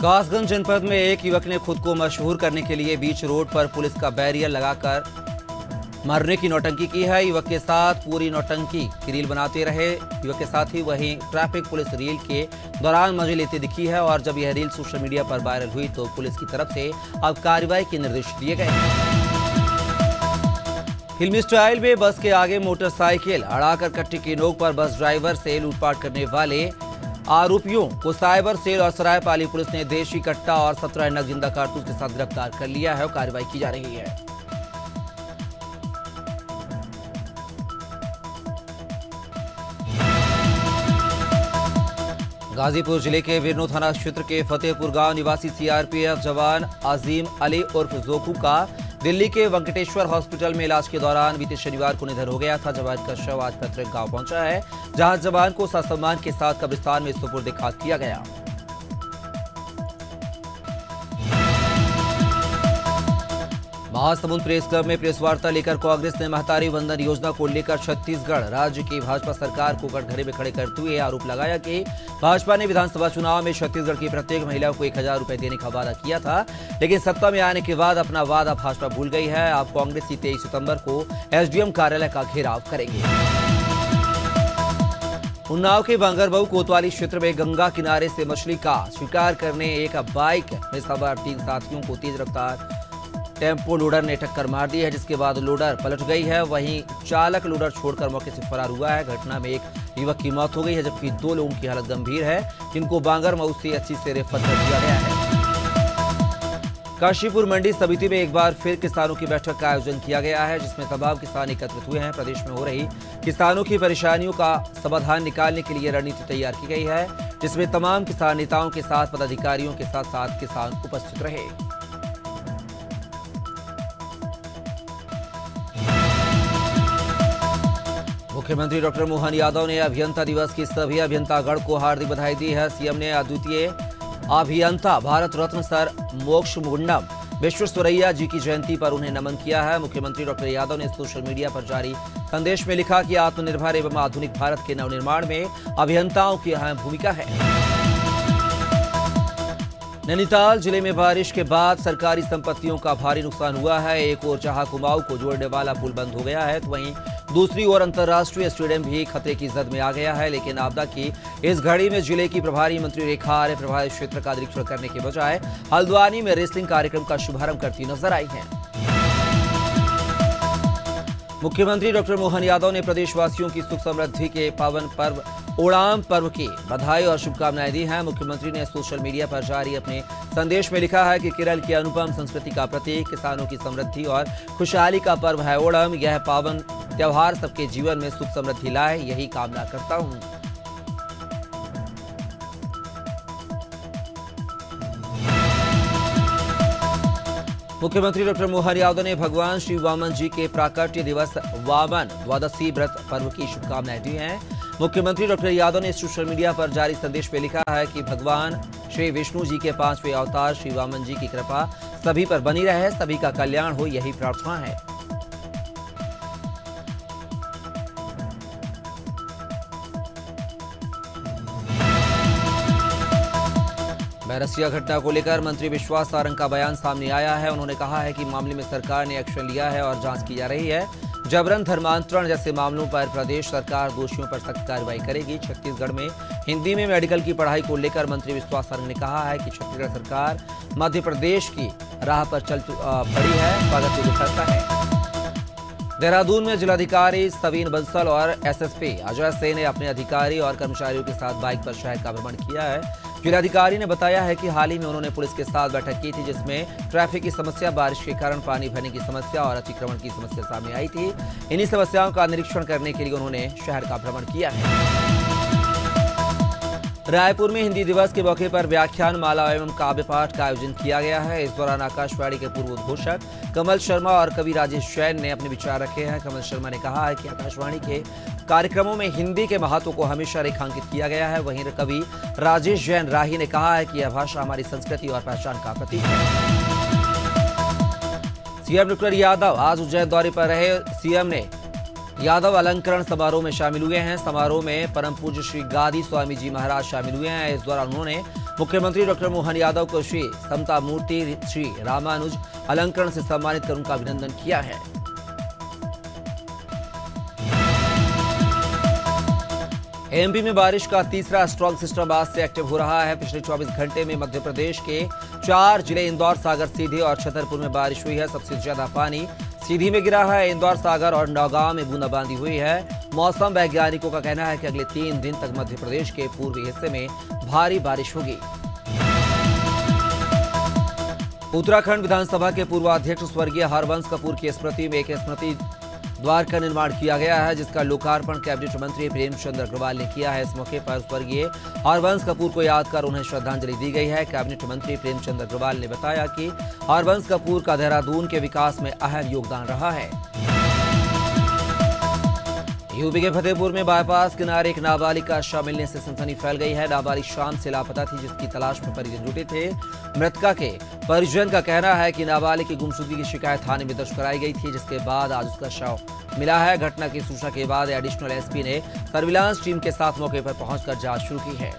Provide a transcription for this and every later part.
कासगंज जनपद में एक युवक ने खुद को मशहूर करने के लिए बीच रोड पर पुलिस का बैरियर लगाकर मरने की नौटंकी की है। युवक के साथ पूरी नौटंकी की रील बनाते रहे युवक के साथ ही वहीं ट्रैफिक पुलिस रील के दौरान मजे लेते दिखी है और जब यह रील सोशल मीडिया पर वायरल हुई तो पुलिस की तरफ से अब कार्रवाई के निर्देश दिए गए। फिल्मी स्टाइल में बस के आगे मोटरसाइकिल अड़ाकर कट्टी की नोक पर बस ड्राइवर से लूटपाट करने वाले आरोपियों को साइबर सेल और सरायपाली पुलिस ने देशी कट्टा और 17 नग जिंदा कारतूस के साथ गिरफ्तार कर लिया है और कार्रवाई की जा रही है। गाजीपुर जिले के विरनू थाना क्षेत्र के फतेहपुर गांव निवासी सीआरपीएफ जवान अजीम अली उर्फ जोकू का दिल्ली के वेंकटेश्वर हॉस्पिटल में इलाज के दौरान बीते शनिवार को निधन हो गया था। जवान का शव आज पैतृक गांव पहुंचा है, जहां जवान को ससम्मान के साथ कब्रिस्तान में सुपुर्द-ए-खाक किया गया। महासमुंद प्रेस क्लब में प्रेस वार्ता लेकर कांग्रेस ने महतारी वंदन योजना को लेकर छत्तीसगढ़ राज्य की भाजपा सरकार को कटघरे में खड़े करते हुए आरोप लगाया कि भाजपा ने विधानसभा चुनाव में छत्तीसगढ़ की प्रत्येक महिला को 1000 रुपए देने का वादा किया था, लेकिन सत्ता में आने के बाद अपना वादा भाजपा भूल गई है। अब कांग्रेस की 23 सितंबर को एसडीएम कार्यालय का घेराव करेगी। उन्नाव के बांगरबहू कोतवाली क्षेत्र में गंगा किनारे से मछली का शिकार करने एक बाइक में सवार 3 साथियों को तेज रफ्तार टेम्पो लोडर ने टक्कर मार दी है, जिसके बाद लोडर पलट गई है। वहीं चालक लोडर छोड़कर मौके से फरार हुआ है। घटना में एक युवक की मौत हो गई है, जबकि 2 लोगों की हालत गंभीर है, जिनको बांगरमऊ से अच्छी से रेफर कर दिया गया है। काशीपुर मंडी समिति में एक बार फिर किसानों की बैठक का आयोजन किया गया है, जिसमें तमाम किसान एकत्रित हुए हैं। प्रदेश में हो रही किसानों की परेशानियों का समाधान निकालने के लिए रणनीति तैयार की गई है, जिसमें तमाम किसान नेताओं के साथ पदाधिकारियों के साथ साथ किसान उपस्थित रहे। मुख्यमंत्री डॉक्टर मोहन यादव ने अभियंता दिवस की सभी अभियंतागण को हार्दिक बधाई दी है। सीएम ने अद्वितीय अभियंता भारत रत्न सर मोक्षगुंडम विश्वेश्वरैया जी की जयंती पर उन्हें नमन किया है। मुख्यमंत्री डॉक्टर यादव ने सोशल मीडिया पर जारी संदेश में लिखा कि आत्मनिर्भर एवं आधुनिक भारत के नवनिर्माण में अभियंताओं की अहम भूमिका है। नैनीताल जिले में बारिश के बाद सरकारी संपत्तियों का भारी नुकसान हुआ है। एक ओर जहां कुमाऊं को जोड़ने वाला पुल बंद हो गया है, तो वहीं दूसरी ओर अंतर्राष्ट्रीय स्टेडियम भी खतरे की जद में आ गया है। लेकिन आपदा की इस घड़ी में जिले की प्रभारी मंत्री रेखा आर्य प्रभावित क्षेत्र का निरीक्षण करने के बजाय हल्द्वानी में रेसलिंग कार्यक्रम का शुभारंभ करती नजर आई हैं। मुख्यमंत्री डॉक्टर मोहन यादव ने प्रदेशवासियों की सुख समृद्धि के पावन पर्व ओणम पर्व की बधाई और शुभकामनाएं दी हैं। मुख्यमंत्री ने सोशल मीडिया पर जारी अपने संदेश में लिखा है कि केरल की अनुपम संस्कृति का प्रतीक, किसानों की समृद्धि और खुशहाली का पर्व है ओणम। यह पावन त्योहार सबके जीवन में सुख समृद्धि लाए, यही कामना करता हूं। मुख्यमंत्री डॉक्टर मोहन यादव ने भगवान श्री वामन जी के प्राकट्य दिवस वामन द्वादशी व्रत पर्व की शुभकामनाएं दी हैं। मुख्यमंत्री डॉक्टर यादव ने सोशल मीडिया पर जारी संदेश में लिखा है कि भगवान श्री विष्णु जी के 5वें अवतार श्री वामन जी की कृपा सभी पर बनी रहे, सभी का कल्याण हो, यही प्रार्थना है। बैरसिया घटना को लेकर मंत्री विश्वास सारंग का बयान सामने आया है। उन्होंने कहा है कि मामले में सरकार ने एक्शन लिया है और जांच की जा रही है। जबरन धर्मांतरण जैसे मामलों पर प्रदेश सरकार दोषियों पर सख्त कार्रवाई करेगी। छत्तीसगढ़ में हिंदी में मेडिकल की पढ़ाई को लेकर मंत्री विश्वास सारंग ने कहा है कि छत्तीसगढ़ सरकार मध्य प्रदेश की राह पर चल पड़ी है, स्वागत योग्य फैसला है। देहरादून में जिलाधिकारी सवीन बंसल और एसएसपी अजय सिंह ने अपने अधिकारी और कर्मचारियों के साथ बाइक पर शहर का भ्रमण किया है। जिलाधिकारी ने बताया है कि हाल ही में उन्होंने पुलिस के साथ बैठक की थी, जिसमें ट्रैफिक की समस्या, बारिश के कारण पानी भरने की समस्या और अतिक्रमण की समस्या सामने आई थी। इन्हीं समस्याओं का निरीक्षण करने के लिए उन्होंने शहर का भ्रमण किया है। रायपुर में हिंदी दिवस के मौके पर व्याख्यान माला एवं काव्य पाठ का आयोजन किया गया है। इस दौरान आकाशवाणी के पूर्व उद्घोषक कमल शर्मा और कवि राजेश जैन ने अपने विचार रखे हैं। कमल शर्मा ने कहा है कि आकाशवाणी के कार्यक्रमों में हिंदी के महत्व को हमेशा रेखांकित किया गया है। वहीं कवि राजेश जैन राही ने कहा है कि यह भाषा हमारी संस्कृति और पहचान का प्रतीक है। सीएम डॉक्टर यादव आज उज्जैन दौरे पर रहे। सीएम ने यादव अलंकरण समारोह में शामिल हुए हैं। समारोह में परम पूज्य श्री गादी स्वामी जी महाराज शामिल हुए हैं। इस दौरान उन्होंने मुख्यमंत्री डॉक्टर मोहन यादव को श्री समता मूर्ति श्री रामानुज अलंकरण से सम्मानित कर उनका अभिनंदन किया है। एमपी में बारिश का तीसरा स्ट्रॉन्ग सिस्टम आज से एक्टिव हो रहा है। पिछले 24 घंटे में मध्य प्रदेश के 4 जिले इंदौर, सागर, सीधी और छतरपुर में बारिश हुई है। सबसे ज्यादा पानी सीधी में गिरा है। इंदौर, सागर और नौगांव में बूंदाबांदी हुई है। मौसम वैज्ञानिकों का कहना है कि अगले 3 दिन तक मध्य प्रदेश के पूर्वी हिस्से में भारी बारिश होगी। उत्तराखंड विधानसभा के पूर्व अध्यक्ष स्वर्गीय हरवंश कपूर की स्मृति में एक स्मृति द्वार का निर्माण किया गया है, जिसका लोकार्पण कैबिनेट मंत्री प्रेमचंद अग्रवाल ने किया है। इस मौके पर स्वर्गीय हरवंश कपूर को याद कर उन्हें श्रद्धांजलि दी गई है। कैबिनेट मंत्री प्रेमचंद अग्रवाल ने बताया कि हरवंश कपूर का देहरादून के विकास में अहम योगदान रहा है। यूपी के फतेहपुर में बाईपास किनारे एक नाबालिग का शव मिलने से सनसनी फैल गई है। नाबालिग शाम से लापता थी, जिसकी तलाश में परिजन जुटे थे। मृतका के परिजन का कहना है कि नाबालिग की गुमशुदगी की शिकायत थाने में दर्ज कराई गई थी, जिसके बाद आज उसका शव मिला है। घटना की सूचना के बाद एडिशनल एसपी ने सर्विलांस टीम के साथ मौके पर पहुंचकर जांच शुरू की है।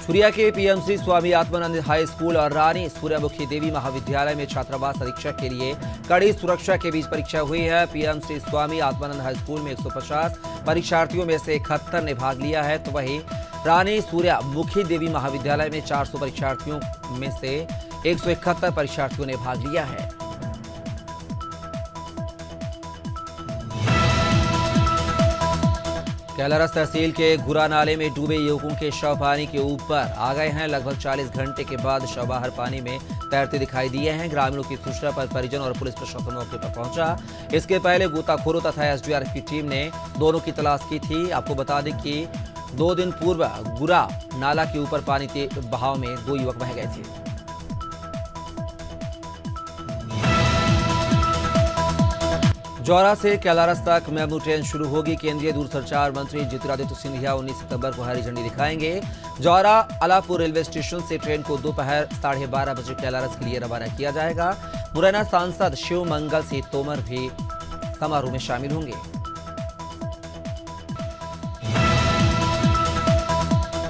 छुरिया के PMC Swami Atmanand high school और रानी सूर्यमुखी देवी महाविद्यालय में छात्रावास अधीक्षक के लिए कड़ी सुरक्षा के बीच परीक्षा हुई है। PMC Swami Atmanand high school में 150 परीक्षार्थियों में से 71 ने भाग लिया है, तो वहीं रानी सूर्यमुखी देवी महाविद्यालय में 400 परीक्षार्थियों में से 171 परीक्षार्थियों ने भाग लिया है। कैलारस तहसील के गुरा नाले में डूबे युवकों के शव पानी के ऊपर आ गए हैं। लगभग 40 घंटे के बाद शव बाहर पानी में तैरते दिखाई दिए हैं। ग्रामीणों की सूचना पर परिजन और पुलिस प्रशासन मौके पर पहुंचा। इसके पहले गोताखोरों तथा एसडीआरएफ की टीम ने दोनों की तलाश की थी। आपको बता दें कि 2 दिन पूर्व गुरा नाला के ऊपर पानी के बहाव में 2 युवक बह गए थे। जौरा से कैलारस तक मेमू ट्रेन शुरू होगी। केंद्रीय दूरसंचार मंत्री ज्योतिरादित्य सिंधिया 19 सितंबर को हरी झंडी दिखाएंगे। जौरा अलापुर रेलवे स्टेशन से ट्रेन को दोपहर 12:30 बजे कैलारस के लिए रवाना किया जाएगा। मुरैना सांसद शिव मंगल सिंह तोमर भी समारोह में शामिल होंगे।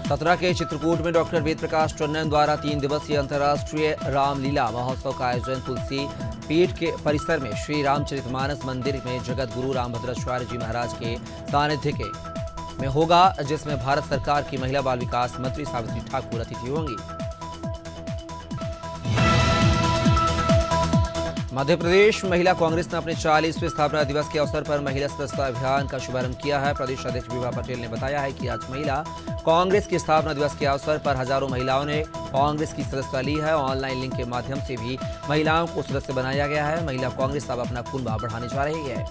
सतना के चित्रकूट में डॉक्टर वेद प्रकाश टंडन द्वारा 3 दिवसीय अंतर्राष्ट्रीय रामलीला महोत्सव का आयोजन तुलसी पीठ के परिसर में श्री रामचरितमानस मंदिर में जगत गुरु रामभद्राचार्य जी महाराज के सानिध्य में होगा, जिसमें भारत सरकार की महिला बाल विकास मंत्री सावित्री ठाकुर अतिथि होंगी। मध्य प्रदेश महिला कांग्रेस ने अपने 40वें स्थापना दिवस के अवसर पर महिला सदस्यता अभियान का शुभारंभ किया है। प्रदेश अध्यक्ष विभा पटेल ने बताया है कि आज महिला कांग्रेस के स्थापना दिवस के अवसर पर हजारों महिलाओं ने कांग्रेस की सदस्यता ली है। ऑनलाइन लिंक के माध्यम से भी महिलाओं को सदस्य बनाया गया है। महिला कांग्रेस अब अपना कुनबा बढ़ाने जा रही है।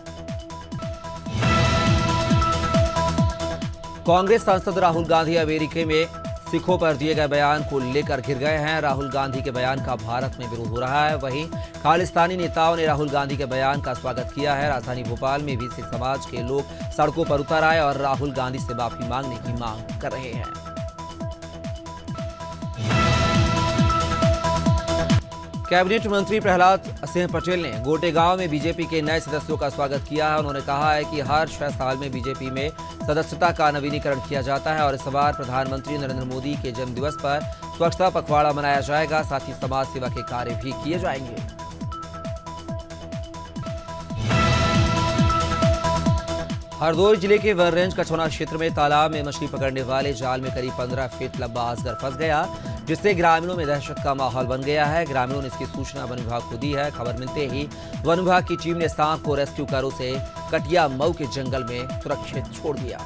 कांग्रेस सांसद राहुल गांधी अमेरिका में सिखों पर दिए गए बयान को लेकर घिर गए हैं। राहुल गांधी के बयान का भारत में विरोध हो रहा है। वहीं खालिस्तानी नेताओं ने राहुल गांधी के बयान का स्वागत किया है। राजधानी भोपाल में भी सिख समाज के लोग सड़कों पर उतर आए और राहुल गांधी से माफी मांगने की मांग कर रहे हैं। कैबिनेट मंत्री प्रहलाद सिंह पटेल ने गोटे गांव में बीजेपी के नए सदस्यों का स्वागत किया है। उन्होंने कहा है कि हर 6 साल में बीजेपी में सदस्यता का नवीनीकरण किया जाता है और इस बार प्रधानमंत्री नरेंद्र मोदी के जन्मदिवस पर स्वच्छता पखवाड़ा मनाया जाएगा। साथ ही समाज सेवा के कार्य भी किए जाएंगे। हरदोई जिले के वन रेंज कछौना क्षेत्र में तालाब में मछली पकड़ने वाले जाल में करीब 15 फीट लंबा अजगर फंस गया, जिससे ग्रामीणों में दहशत का माहौल बन गया है। ग्रामीणों ने इसकी सूचना वन विभाग को दी है। खबर मिलते ही वन विभाग की टीम ने सांप को रेस्क्यू कर उसे कटिया मऊ के जंगल में सुरक्षित छोड़ दिया।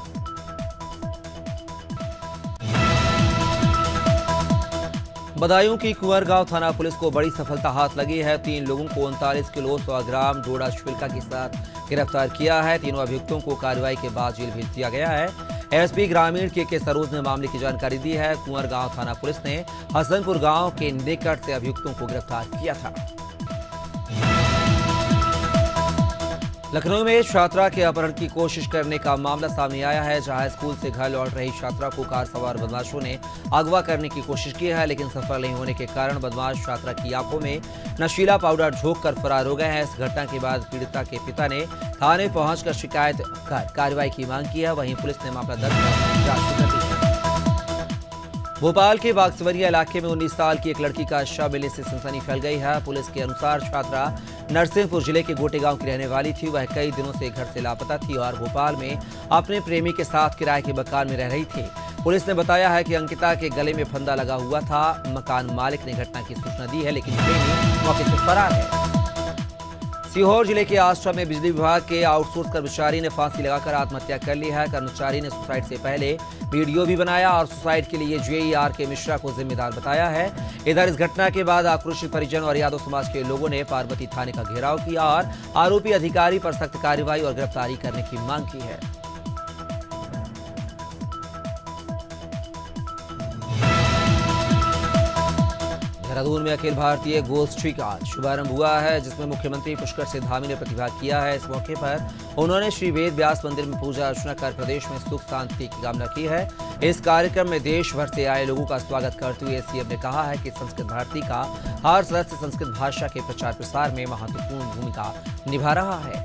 बदायूं की कुंवरगांव थाना पुलिस को बड़ी सफलता हाथ लगी है। 3 लोगों को 39 किलो 100 ग्राम डोडा शुल्का के साथ गिरफ्तार किया है। तीनों अभियुक्तों को कार्रवाई के बाद जेल भेज दिया गया है। एसपी ग्रामीण के सरोज ने मामले की जानकारी दी है। कुंवरगांव थाना पुलिस ने हसनपुर गांव के निकट से अभियुक्तों को गिरफ्तार किया था। लखनऊ में छात्रा के अपहरण की कोशिश करने का मामला सामने आया है, जहां स्कूल से घर लौट रही छात्रा को कार सवार बदमाशों ने अगवा करने की कोशिश की है, लेकिन सफल नहीं होने के कारण बदमाश छात्रा की आंखों में नशीला पाउडर झोंककर फरार हो गए हैं। इस घटना के बाद पीड़िता के पिता ने थाने पहुंचकर शिकायत कर कार्रवाई की मांग की है। वहीं पुलिस ने मामला दर्ज कर जांच शुरू कर दी है। भोपाल के बागसवरिया इलाके में 19 साल की एक लड़की का शव मिलने से सनसनी फैल गई है। पुलिस के अनुसार छात्रा नरसिंहपुर जिले के गोटे गांव की रहने वाली थी। वह कई दिनों से घर से लापता थी और भोपाल में अपने प्रेमी के साथ किराए के मकान में रह रही थी। पुलिस ने बताया है कि अंकिता के गले में फंदा लगा हुआ था। मकान मालिक ने घटना की सूचना दी है, लेकिन प्रेमी मौके से फरार है। सीहोर जिले के आश्रम में बिजली विभाग के आउटसोर्स कर्मचारी ने फांसी लगाकर आत्महत्या कर ली है। कर्मचारी ने सुसाइड से पहले वीडियो भी बनाया और सुसाइड के लिए जेईआर के मिश्रा को जिम्मेदार बताया है। इधर इस घटना के बाद आक्रोशित परिजन और यादव समाज के लोगों ने पार्वती थाने का घेराव किया और आरोपी अधिकारी पर सख्त कार्रवाई और गिरफ्तारी करने की मांग की है। देहरादून में अखिल भारतीय गोष्ठी का शुभारंभ हुआ है, जिसमें मुख्यमंत्री पुष्कर सिंह धामी ने प्रतिभाग किया है। इस मौके पर उन्होंने श्री वेद व्यास मंदिर में पूजा अर्चना कर प्रदेश में सुख शांति की कामना की है। इस कार्यक्रम में देश भर से आए लोगों का स्वागत करते हुए सीएम ने कहा है कि संस्कृत भारती का हर सदस्य संस्कृत भाषा के प्रचार प्रसार में महत्वपूर्ण भूमिका निभा रहा है।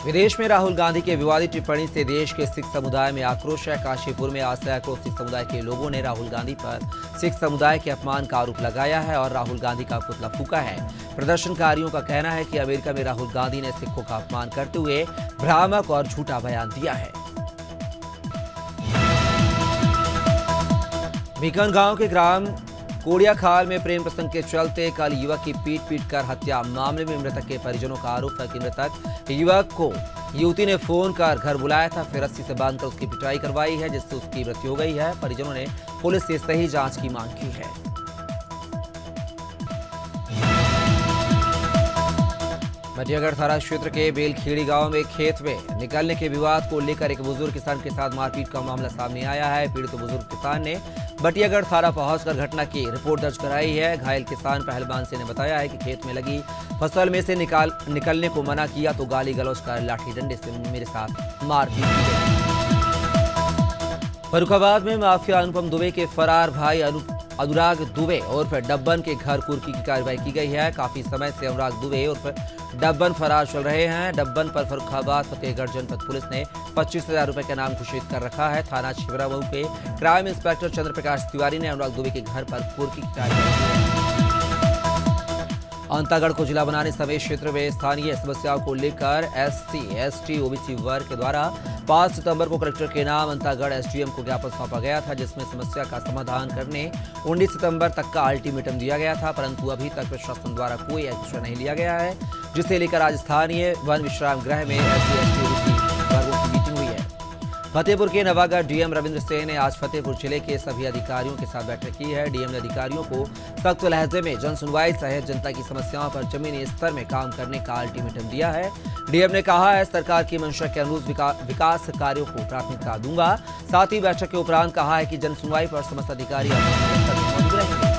विदेश में राहुल गांधी के विवादित टिप्पणी से देश के सिख समुदाय में आक्रोश है। काशीपुर में आज सैकड़ों सिख समुदाय के लोगों ने राहुल गांधी पर सिख समुदाय के अपमान का आरोप लगाया है और राहुल गांधी का पुतला फूंका है। प्रदर्शनकारियों का कहना है कि अमेरिका में राहुल गांधी ने सिखों का अपमान करते हुए भ्रामक और झूठा बयान दिया है। बीकन गांव के ग्राम कोड़ियाखाल में प्रेम प्रसंग के चलते कल युवक की पीट कर हत्या। मामले में मृतक के परिजनों का आरोप है कि मृतक युवक को युवती ने फोन कर घर बुलाया था, फिर रस्सी से बांधकर उसकी पिटाई करवाई है, जिससे उसकी मृत्यु हो गई है। परिजनों ने पुलिस से सही जांच की मांग की है। मटियागढ़ थाना क्षेत्र के बेलखेड़ी गांव में खेत में निकलने के विवाद को लेकर एक बुजुर्ग किसान के साथ मारपीट का मामला सामने आया है। पीड़ित बुजुर्ग किसान ने मटियागढ़ थाना पहुंचकर घटना की रिपोर्ट दर्ज कराई है। घायल किसान पहलवान से ने बताया है कि खेत में लगी फसल में से निकलने को मना किया तो गाली गलौज कर लाठी डंडे से मेरे साथ मारपीट की गई। फर्रुखाबाद में माफिया अनुपम दुबे के फरार भाई अनुराग दुबे उर्फ डब्बन के घर कुर्की की कार्रवाई की गई है। काफी समय से अनुराग दुबे उर्फ डब्बन फरार चल रहे हैं। डब्बन पर फर्रुखाबाद फतेहगढ़ जनपद पुलिस ने 25,000 रुपए का नाम घोषित कर रखा है। थाना छिबरामऊ के क्राइम इंस्पेक्टर चंद्र प्रकाश तिवारी ने अनुराग दुबे के घर पर कुर्की की कार्रवाई की। अंतागढ़ को जिला बनाने समेत क्षेत्र में स्थानीय समस्याओं को लेकर SC, ST, OBC वर्ग के द्वारा 5 सितंबर को कलेक्टर के नाम अंतागढ़ SDM को ज्ञापन सौंपा गया था, जिसमें समस्या का समाधान करने 19 सितंबर तक का अल्टीमेटम दिया गया था, परंतु अभी तक प्रशासन द्वारा कोई एक्शन नहीं लिया गया है, जिसे लेकर आज स्थानीय वन विश्राम गृह में SC, ST, OBC वर्गों की मीटिंग हुई है। फतेहपुर के नवागढ़ डीएम रविंद्र सेन ने आज फतेहपुर जिले के सभी अधिकारियों के साथ बैठक की है। डीएम ने अधिकारियों को सख्त लहजे में जन सुनवाई सहित जनता की समस्याओं पर जमीनी स्तर में काम करने का अल्टीमेटम दिया है। डीएम ने कहा है, सरकार की मंशा के अनुरूप विकास कार्यों को प्राथमिकता दूंगा। साथ ही बैठक के उपरांत कहा है कि जन सुनवाई पर समस्त अधिकारी मौजूद रहेंगे।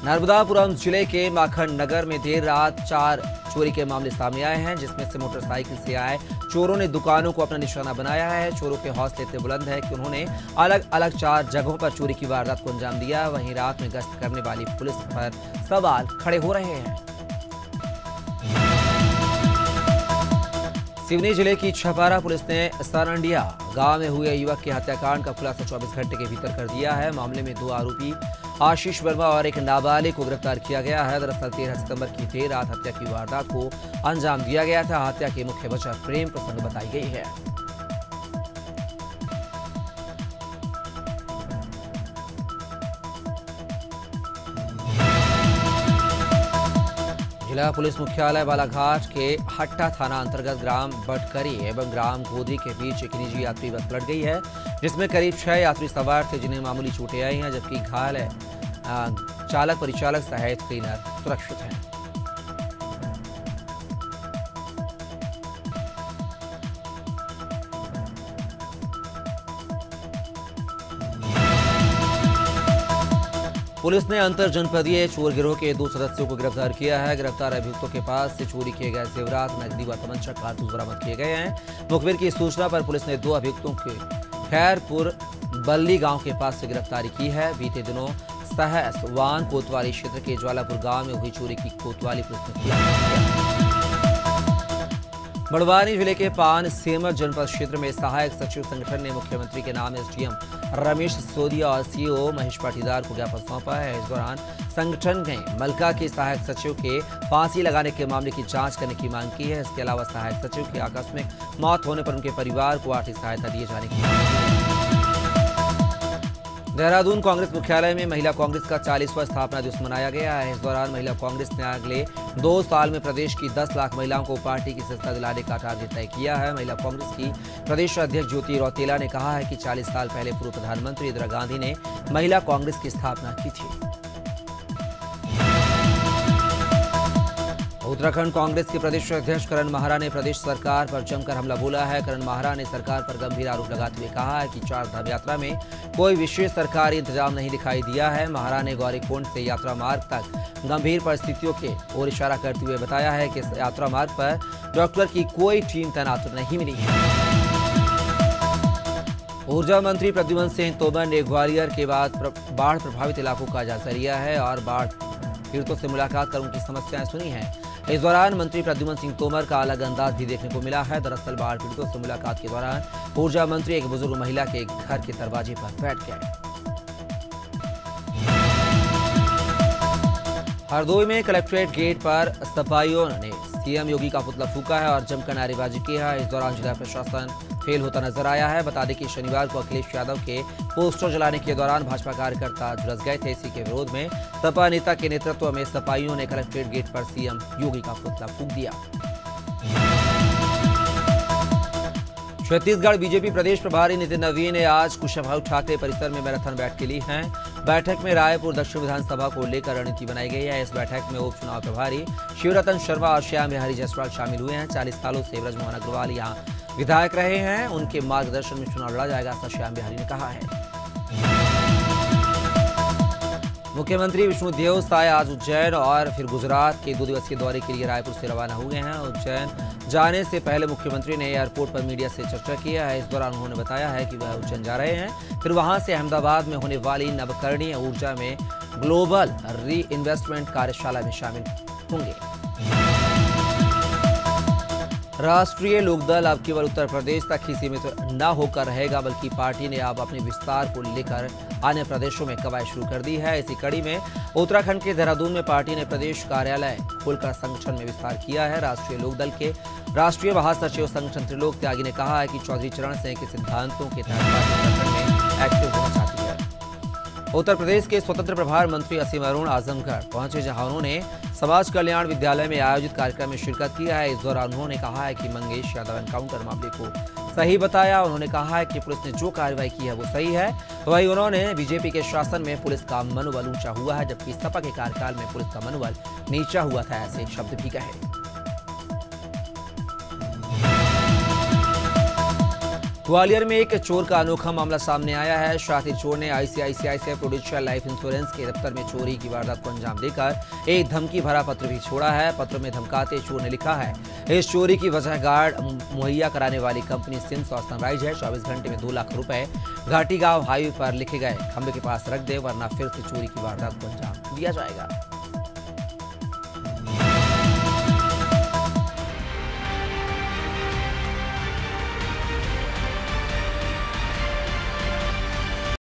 नर्मदापुरम जिले के माखन नगर में देर रात 4 चोरी के मामले सामने आए हैं, जिसमें से मोटरसाइकिल से आए चोरों ने दुकानों को अपना निशाना बनाया है। चोरों के हौसले इतने बुलंद है कि उन्होंने अलग अलग 4 जगहों पर चोरी की वारदात को अंजाम दिया। वहीं रात में गश्त करने वाली पुलिस पर सवाल खड़े हो रहे हैं। सिवनी जिले की छपारा पुलिस ने सरंडिया गांव में हुए युवक के हत्याकांड का खुलासा 24 घंटे के भीतर कर दिया है। मामले में 2 आरोपी आशीष वर्मा और एक नाबालिग को गिरफ्तार किया गया है। दरअसल 13 सितंबर की देर रात हत्या की वारदात को अंजाम दिया गया था। हत्या की मुख्य वजह प्रेम प्रसंग बताई गई है। जिला पुलिस मुख्यालय बालाघाट के हट्टा थाना अंतर्गत ग्राम बटकरी एवं ग्राम गोदरी के बीच एक निजी यात्री बस पलट गई है, जिसमें करीब 6 यात्री सवार थे, जिन्हें मामूली चोटें आई हैं, जबकि घायल चालक परिचालक सहित क्लीनर सुरक्षित हैं। पुलिस ने अंतर जनपदीय चोर गिरोह के 2 सदस्यों को गिरफ्तार किया है। गिरफ्तार अभियुक्तों के पास से चोरी किए गए जेवरात, नकदी व तमंचा कारतूस बरामद किए गए हैं। मुखबिर की सूचना पर पुलिस ने 2 अभियुक्तों के खैरपुर बल्ली गांव के पास से गिरफ्तारी की है। बीते दिनों सहस वान कोतवाली क्षेत्र के ज्वालापुर गांव में हुई चोरी की कोतवाली पुलिस ने खुलासा किया। बड़वानी जिले के पान सेमर जनपद क्षेत्र में सहायक सचिव संगठन ने मुख्यमंत्री के नाम एसडीएम रमेश सिसोदिया और सीईओ महेश पाटीदार को ज्ञापन सौंपा है। इस दौरान संगठन ने मलका के सहायक सचिव के फांसी लगाने के मामले की जांच करने की मांग की है। इसके अलावा सहायक सचिव की आकस्मिक मौत होने पर उनके परिवार को आर्थिक सहायता दिए जाने की मांग की है। देहरादून कांग्रेस मुख्यालय में महिला कांग्रेस का 40वां स्थापना दिवस मनाया गया है। इस दौरान महिला कांग्रेस ने अगले 2 साल में प्रदेश की 10 लाख महिलाओं को पार्टी की सदस्यता दिलाने का टारगेट तय किया है। महिला कांग्रेस की प्रदेश अध्यक्ष ज्योति रौतेला ने कहा है कि 40 साल पहले पूर्व प्रधानमंत्री इंदिरा गांधी ने महिला कांग्रेस की स्थापना की थी। उत्तराखंड कांग्रेस के प्रदेश अध्यक्ष करण माहरा ने प्रदेश सरकार पर जमकर हमला बोला है। करण माहरा ने सरकार पर गंभीर आरोप लगाते हुए कहा है कि 4 धाम यात्रा में कोई विशेष सरकारी इंतजाम नहीं दिखाई दिया है। माहरा ने गौरीकुंड से यात्रा मार्ग तक गंभीर परिस्थितियों के ओर इशारा करते हुए बताया है कि यात्रा मार्ग पर डॉक्टर की कोई टीम तैनात नहीं मिली है। ऊर्जा मंत्री प्रद्युम्न सिंह तोमर ने ग्वालियर के बाद बाढ़ प्रभावित इलाकों का जायजा लिया है और बाढ़ पीड़ितों से मुलाकात कर उनकी समस्याएं सुनी हैं। इस दौरान मंत्री प्रद्युम्न सिंह तोमर का अलग अंदाज भी देखने को मिला है। दरअसल बाढ़ पीड़ितों से मुलाकात के दौरान ऊर्जा मंत्री एक बुजुर्ग महिला के घर के दरवाजे पर बैठ गए। हरदोई में कलेक्ट्रेट गेट पर सपाइयों ने सीएम योगी का पुतला फूंका है और जमकर नारेबाजी की है। इस दौरान जिला प्रशासन फेल होता नजर आया है। बता दें कि शनिवार को अखिलेश यादव के पोस्टर जलाने के दौरान भाजपा कार्यकर्ता झुलस गए थे। इसी के विरोध में सपा नेता के नेतृत्व में सपाइयों ने कलेक्ट्रेट गेट पर सीएम योगी का पुतला फूंक दिया। छत्तीसगढ़ बीजेपी प्रदेश प्रभारी नितिन नवीन ने आज कुशाभाऊ ठाकरे परिसर में मैराथन बैठक ली है। बैठक में रायपुर दक्षिण विधानसभा को लेकर रणनीति बनाई गई है। इस बैठक में उपचुनाव प्रभारी शिवरतन शर्मा और श्याम बिहारी जायसवाल शामिल हुए हैं। 40 सालों से ब्रजमोहन अग्रवाल यहाँ विधायक रहे हैं। उनके मार्गदर्शन में चुनाव लड़ा जाएगा, ऐसा श्याम बिहारी ने कहा है। मुख्यमंत्री विष्णुदेव साय आज उज्जैन और फिर गुजरात के 2 दिवसीय दौरे के लिए रायपुर से रवाना हुए हैं। उज्जैन जाने से पहले मुख्यमंत्री ने एयरपोर्ट पर मीडिया से चर्चा की है। इस दौरान उन्होंने बताया है कि वह उज्जैन जा रहे हैं, फिर वहां से अहमदाबाद में होने वाली नवकरणीय ऊर्जा में ग्लोबल री इन्वेस्टमेंट कार्यशाला में शामिल होंगे। राष्ट्रीय लोकदल अब केवल उत्तर प्रदेश तक ही सीमित न होकर रहेगा, बल्कि पार्टी ने अब अपने विस्तार को लेकर अन्य प्रदेशों में कवायद शुरू कर दी है। इसी कड़ी में उत्तराखंड के देहरादून में पार्टी ने प्रदेश कार्यालय खोलकर संगठन में विस्तार किया है। राष्ट्रीय लोकदल के राष्ट्रीय महासचिव संगठन त्रिलोक त्यागी ने कहा है कि चौधरी चरण सिंह के सिद्धांतों के तहत पार्टी उत्तराखंड में एक्टिव होना चाहती है। उत्तर प्रदेश के स्वतंत्र प्रभार मंत्री असीम अरुण आजमगढ़ पहुंचे, जहां उन्होंने समाज कल्याण विद्यालय में आयोजित कार्यक्रम में शिरकत किया है। इस दौरान उन्होंने कहा है कि मंगेश यादव एनकाउंटर मामले को सही बताया। उन्होंने कहा है कि पुलिस ने जो कार्रवाई की है वो सही है। वहीं उन्होंने बीजेपी के शासन में पुलिस का मनोबल ऊंचा हुआ है, जबकि सपा के कार्यकाल में पुलिस का मनोबल नीचा हुआ था, ऐसे शब्द भी कहे। ग्वालियर में एक चोर का अनोखा मामला सामने आया है। शातिर चोर ने आईसीआईसीआई से प्रोडेंशियल लाइफ इंश्योरेंस के दफ्तर में चोरी की वारदात को अंजाम देकर एक धमकी भरा पत्र भी छोड़ा है। पत्र में धमकाते चोर ने लिखा है, इस चोरी की वजह गार्ड मुहैया कराने वाली कंपनी सिम्स और सनराइज है। 24 घंटे में 2 लाख रुपए घाटी गांव हाईवे पर लिखे गए खंबे के पास रख दे, वरना फिर से चोरी की वारदात को अंजाम दिया जाएगा।